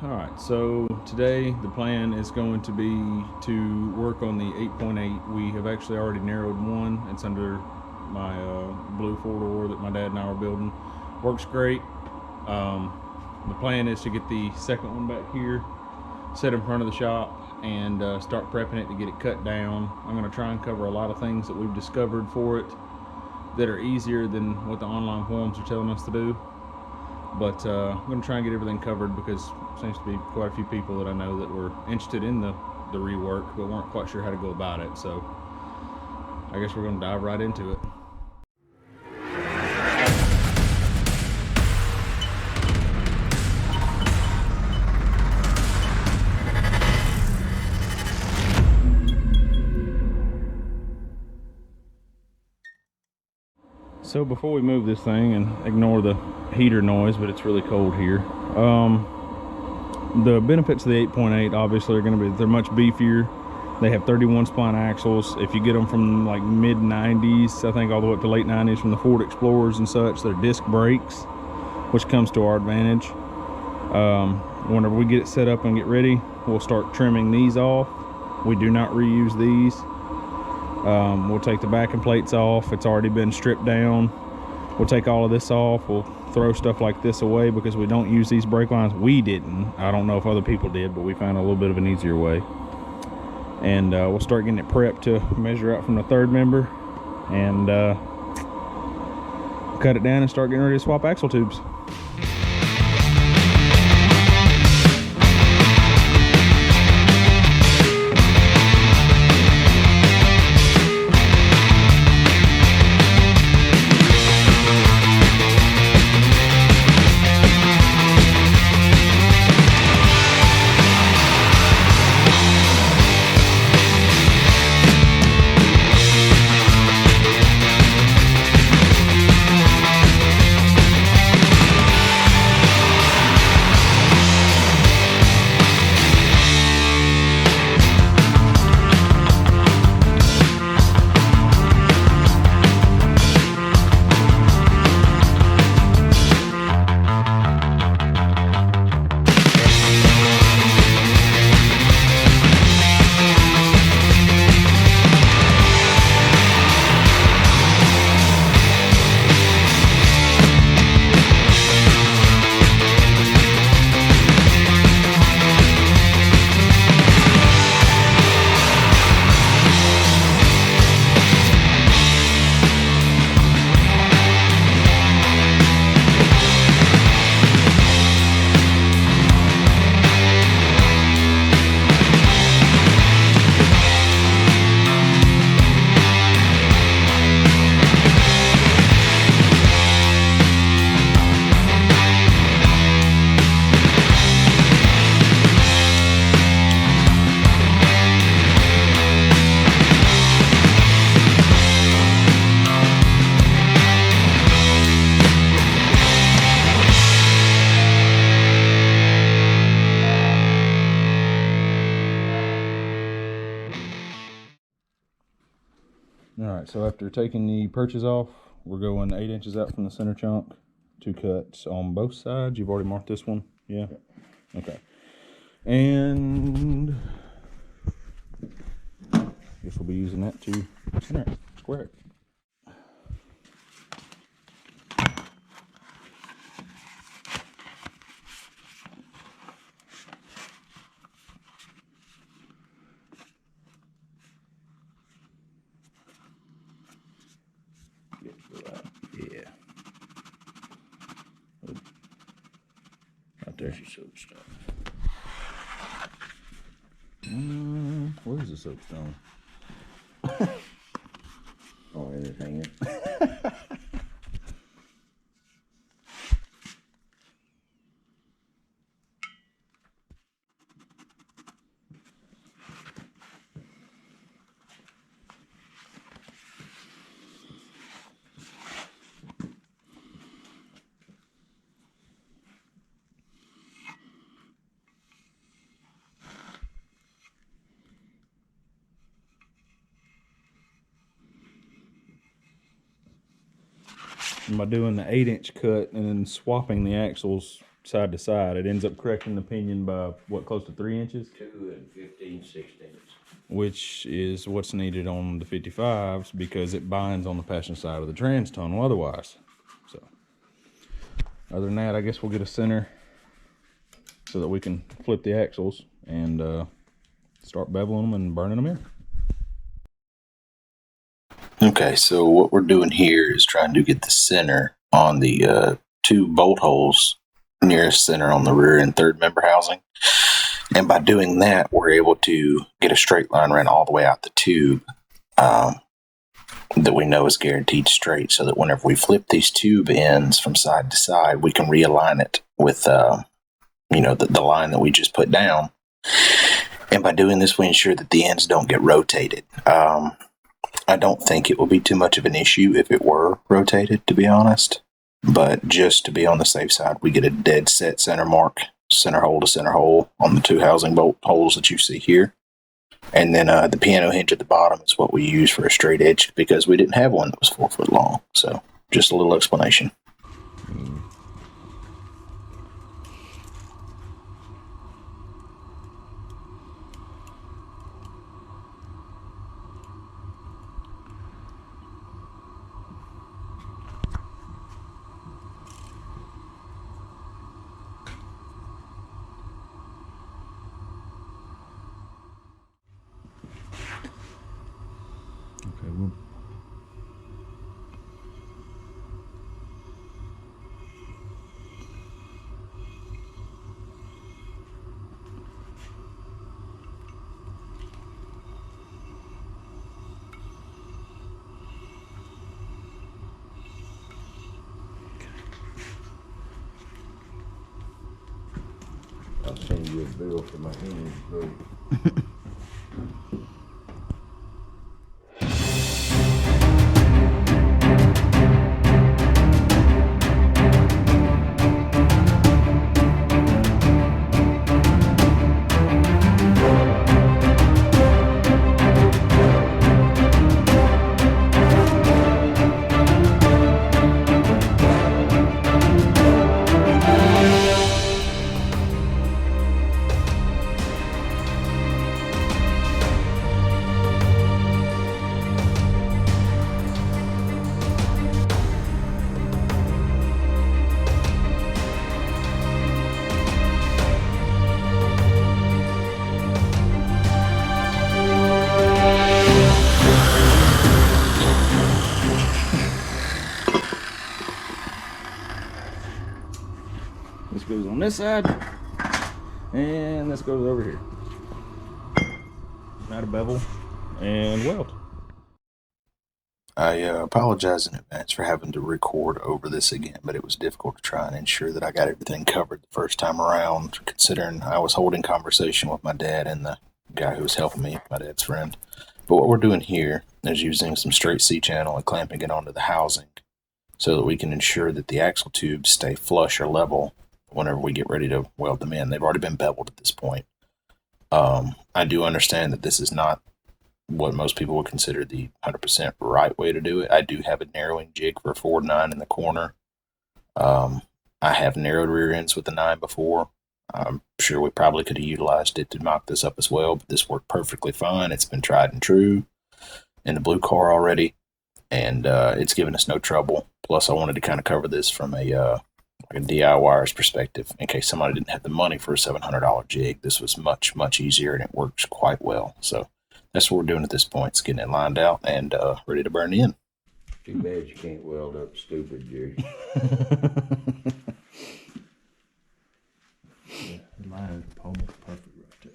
Alright, so today the plan is going to be to work on the 8.8. We have actually already narrowed one. It's under my blue 4-door that my dad and I are building. Works great. The plan is to get the second one back here, set in front of the shop, and start prepping it to get it cut down. I'm going to try and cover a lot of things that we've discovered for it that are easier than what the online forums are telling us to do. But I'm going to try and get everything covered because there seems to be quite a few people that I know that were interested in the rework but weren't quite sure how to go about it. So I guess we're going to dive right into it. So before we move this thing, and ignore the heater noise, but it's really cold here. The benefits of the 8.8 obviously are going to be they're much beefier. They have 31 spline axles. If you get them from like mid 90s, I think all the way up to late 90s from the Ford Explorers and such, they're disc brakes, which comes to our advantage. Whenever we get it set up and get ready, we'll start trimming these off. We do not reuse these. We'll take the backing plates off. It's already been stripped down. We'll take all of this off. We'll throw stuff like this away because we don't use these brake lines. We didn't. I don't know if other people did, but we found a little bit of an easier way. And we'll start getting it prepped to measure out from the third member and cut it down and start getting ready to swap axle tubes. Alright, so after taking the perches off, we're going 8 inches out from the center chunk. 2 cuts on both sides. You've already marked this one? Yeah? Okay. And I guess we'll be using that to center it, square it. Yeah. Right there's your soapstone. Where's the soapstone? Oh, it is hanging. And by doing the 8-inch cut and then swapping the axles side to side, it ends up correcting the pinion by what, close to 3 inches? 2 15/16. Which is what's needed on the 55s because it binds on the passenger side of the trans tunnel otherwise. So, other than that, I guess we'll get a center so that we can flip the axles and start beveling them and burning them in. Okay, so what we're doing here is trying to get the center on the 2 bolt holes nearest center on the rear and third member housing. And by doing that, we're able to get a straight line run all the way out the tube that we know is guaranteed straight, so that whenever we flip these tube ends from side to side, we can realign it with the line that we just put down. And by doing this, we ensure that the ends don't get rotated. I don't think it will be too much of an issue if it were rotated, to be honest. But just to be on the safe side, we get a dead set center mark, center hole to center hole on the 2 housing bolt holes that you see here. And then the piano hinge at the bottom is what we use for a straight edge because we didn't have one that was 4 foot long. So just a little explanation. Okay, we'll... I'll send you a bill for my hinge, bro. This goes on this side, and this goes over here. Now to bevel and weld. I apologize in advance for having to record over this again, but it was difficult to try and ensure that I got everything covered the first time around, considering I was holding conversation with my dad and the guy who was helping me, my dad's friend. But what we're doing here is using some straight C-channel and clamping it onto the housing so that we can ensure that the axle tubes stay flush or level whenever we get ready to weld them in. They've already been beveled at this point. I do understand that this is not what most people would consider the 100% right way to do it. I do have a narrowing jig for a 4-9 in the corner. I have narrowed rear ends with the 9 before. I'm sure we probably could have utilized it to mock this up as well, but this worked perfectly fine. It's been tried and true in the blue car already, and it's given us no trouble. Plus, I wanted to kind of cover this from a DIYer's perspective in case somebody didn't have the money for a $700 jig. This was much, much easier, and it works quite well. So that's what we're doing at this point. It's getting it lined out and ready to burn in. Too bad you can't weld up stupid, Jerry. Yeah, the line is almost perfect right there.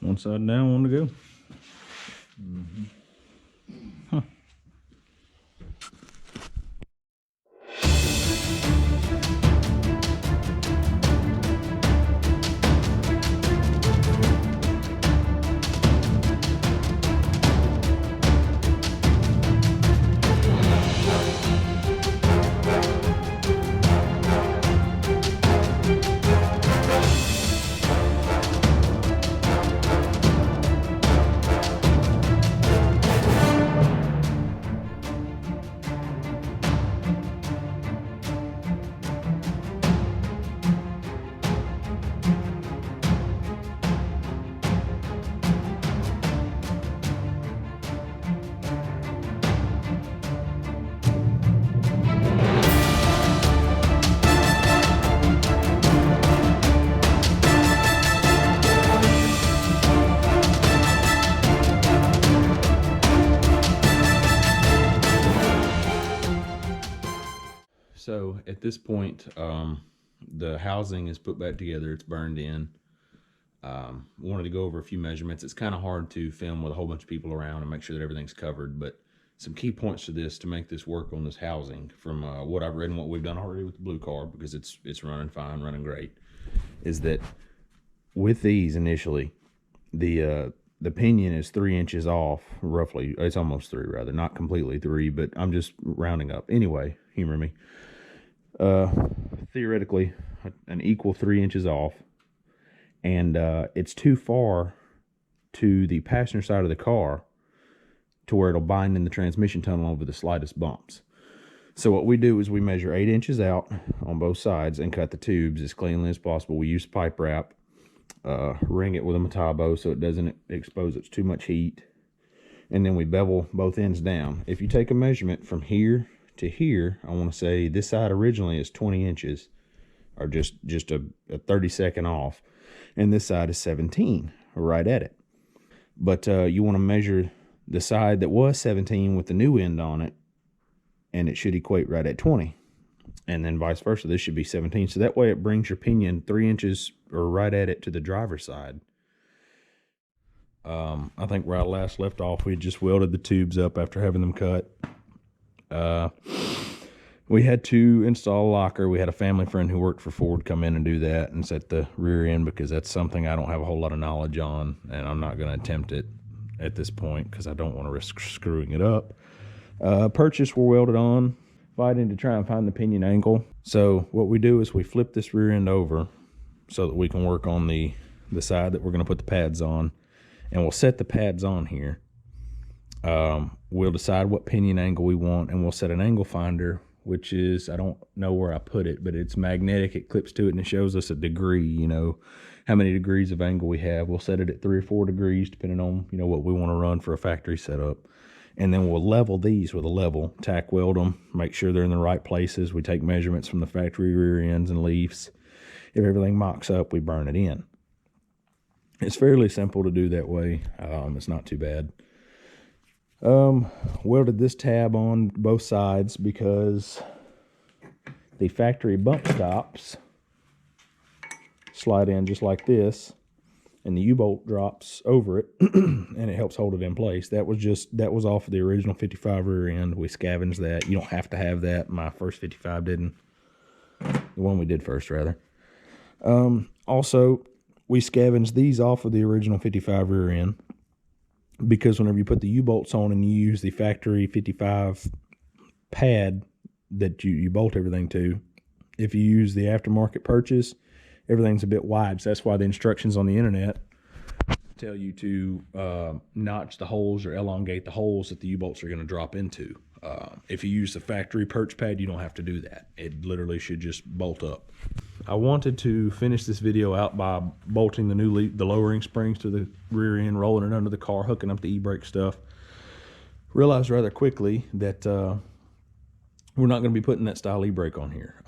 One side down, one to go. Huh. So at this point, the housing is put back together. It's burned in. Wanted to go over a few measurements. It's kind of hard to film with a whole bunch of people around and make sure that everything's covered, but some key points to this to make this work on this housing from what I've read and what we've done already with the blue car, because it's running fine, running great, is that with these initially, the pinion is 3 inches off, roughly. It's almost 3, rather, not completely 3, but I'm just rounding up. Anyway, humor me. Theoretically, an equal 3 inches off, and it's too far to the passenger side of the car to where it'll bind in the transmission tunnel over the slightest bumps. So what we do is we measure 8 inches out on both sides and cut the tubes as cleanly as possible. We use pipe wrap, ring it with a Metabo so it doesn't expose it to too much heat, and then we bevel both ends down. If you take a measurement from here to here, I want to say this side originally is 20 inches, or just a 30-second off, and this side is 17, right at it. But you want to measure the side that was 17 with the new end on it, and it should equate right at 20, and then vice versa. This should be 17, so that way it brings your pinion 3 inches or right at it to the driver's side. I think where I last left off, we just welded the tubes up after having them cut. We had to install a locker. We had a family friend who worked for Ford come in and do that and set the rear end, because that's something I don't have a whole lot of knowledge on, and I'm not going to attempt it at this point because I don't want to risk screwing it up. Perches were welded on, fighting to try and find the pinion angle. So what we do is we flip this rear end over so that we can work on the side that we're going to put the pads on, and we'll set the pads on here. We'll decide what pinion angle we want, and we'll set an angle finder, which is, I don't know where I put it, but it's magnetic. It clips to it and it shows us a degree, you know, how many degrees of angle we have. We'll set it at 3 or 4 degrees depending on, you know, what we want to run for a factory setup. And then we'll level these with a level, tack weld them, make sure they're in the right places. We take measurements from the factory rear ends and leaves. If everything mocks up, we burn it in. It's fairly simple to do that way. It's not too bad. Welded this tab on both sides because the factory bump stops slide in just like this, and the U-bolt drops over it and it helps hold it in place. That was off of the original 55 rear end. We scavenged that. You don't have to have that. My first 55 didn't. The one we did first, rather. Also, we scavenged these off of the original 55 rear end, because whenever you put the U-bolts on and you use the factory 55 pad that you bolt everything to, if you use the aftermarket perches, everything's a bit wide. So that's why the instructions on the internet tell you to notch the holes or elongate the holes that the U-bolts are going to drop into. If you use the factory perch pad, you don't have to do that. It literally should just bolt up. I wanted to finish this video out by bolting the lowering springs to the rear end, rolling it under the car, hooking up the e-brake stuff. Realized rather quickly that we're not going to be putting that style e-brake on here.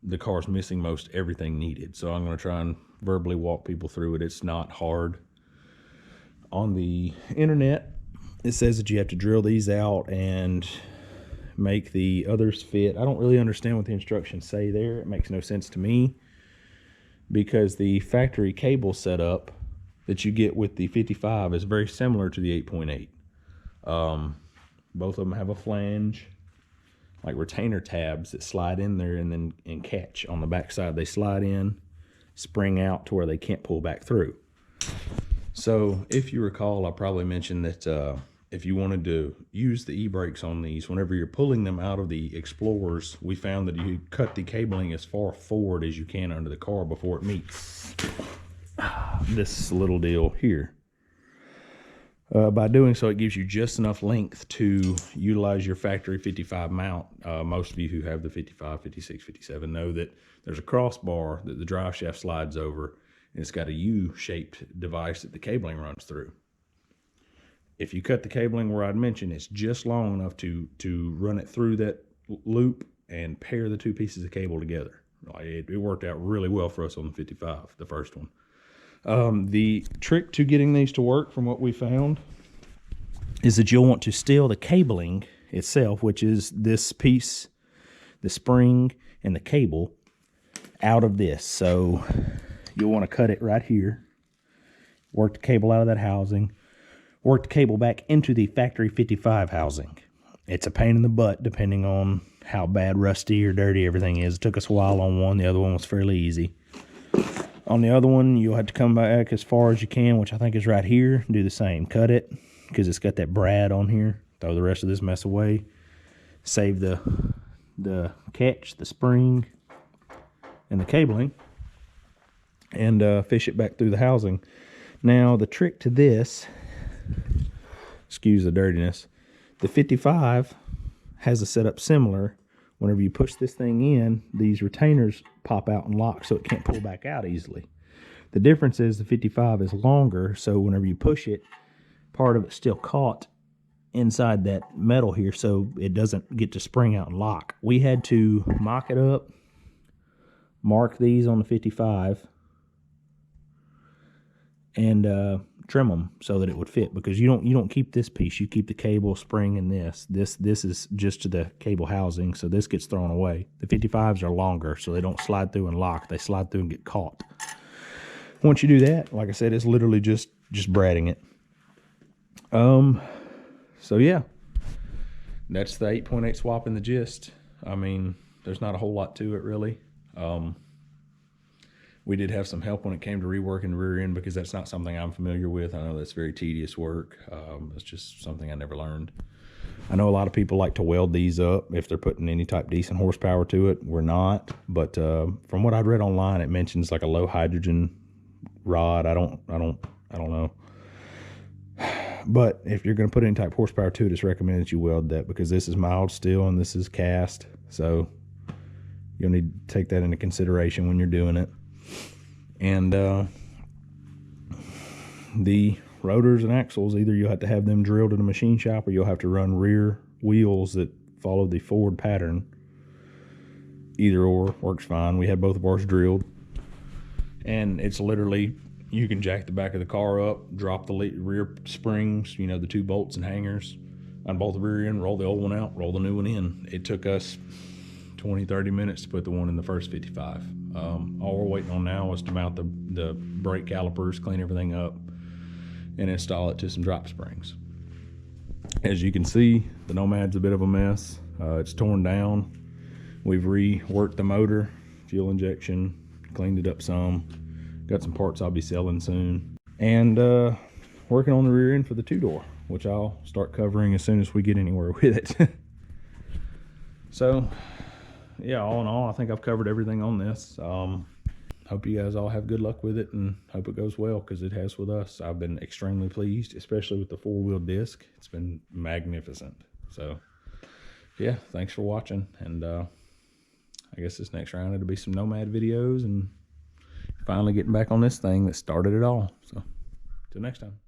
The car's missing most everything needed, so I'm going to try and verbally walk people through it. It's not hard. On the internet, it says that you have to drill these out and make the others fit. I don't really understand what the instructions say there. It makes no sense to me, because the factory cable setup that you get with the 55 is very similar to the 8.8. Both of them have a flange, like retainer tabs that slide in there and catch on the back side. They slide in, spring out to where they can't pull back through. So if you recall, I probably mentioned that if you wanted to use the e-brakes on these, whenever you're pulling them out of the Explorers, we found that you cut the cabling as far forward as you can under the car before it meets this little deal here. By doing so, it gives you just enough length to utilize your factory 55 mount. Most of you who have the 55, 56, 57 know that there's a crossbar that the drive shaft slides over, and it's got a U-shaped device that the cabling runs through. If you cut the cabling where I'd mentioned, it's just long enough to run it through that loop and pair the two pieces of cable together. It worked out really well for us on the 55, the first one. The trick to getting these to work, from what we found, is that you'll want to steal the cabling itself, which is this piece, the spring and the cable, out of this. So you'll want to cut it right here, work the cable out of that housing, work the cable back into the factory 55 housing. It's a pain in the butt depending on how bad, rusty, or dirty everything is. It took us a while on one. The other one was fairly easy. On the other one, you'll have to come back as far as you can, which I think is right here. Do the same. Cut it, because it's got that brad on here. Throw the rest of this mess away. Save the catch, the spring, and the cabling, and fish it back through the housing. Now, the trick to this, excuse the dirtiness, the 55 has a setup similar. Whenever you push this thing in, these retainers pop out and lock, so it can't pull back out easily. The difference is the 55 is longer, so whenever you push it, part of it's still caught inside that metal here, so it doesn't get to spring out and lock. We had to mock it up, mark these on the 55, and trim them so that it would fit, because you don't keep this piece. You keep the cable, spring, and this is just to the cable housing, so this gets thrown away. The 55s are longer, so they don't slide through and lock. They slide through and get caught. Once you do that, like I said, it's literally just bradding it. So yeah, that's the 8.8 swap in the gist. I mean, there's not a whole lot to it really. We did have some help when it came to reworking the rear end, because that's not something I'm familiar with. I know that's very tedious work. It's just something I never learned. I know a lot of people like to weld these up if they're putting any type decent horsepower to it. We're not, but from what I'd read online, it mentions like a low hydrogen rod. I don't know. But if you're going to put any type of horsepower to it, it's recommended that you weld that, because this is mild steel and this is cast. So you'll need to take that into consideration when you're doing it. And the rotors and axles, either you'll have to have them drilled in a machine shop, or you'll have to run rear wheels that follow the Ford pattern. Either or works fine. We had both of ours drilled, and it's literally, you can jack the back of the car up, drop the rear springs, you know, the two bolts and hangers, unbolt the rear end, roll the old one out, roll the new one in. It took us 20-30 minutes to put the one in the first 55. All we're waiting on now is to mount the brake calipers, clean everything up, and install it to some drop springs. As you can see, the Nomad's a bit of a mess. It's torn down. We've reworked the motor, fuel injection, cleaned it up some. Got some parts I'll be selling soon. And working on the rear end for the two-door, which I'll start covering as soon as we get anywhere with it. So yeah, all in all, I think I've covered everything on this. Hope you guys all have good luck with it, and hope it goes well, because it has with us. I've been extremely pleased, especially with the four-wheel disc. It's been magnificent. So yeah, thanks for watching, and I guess this next round it'll be some Nomad videos and finally getting back on this thing that started it all. So till next time.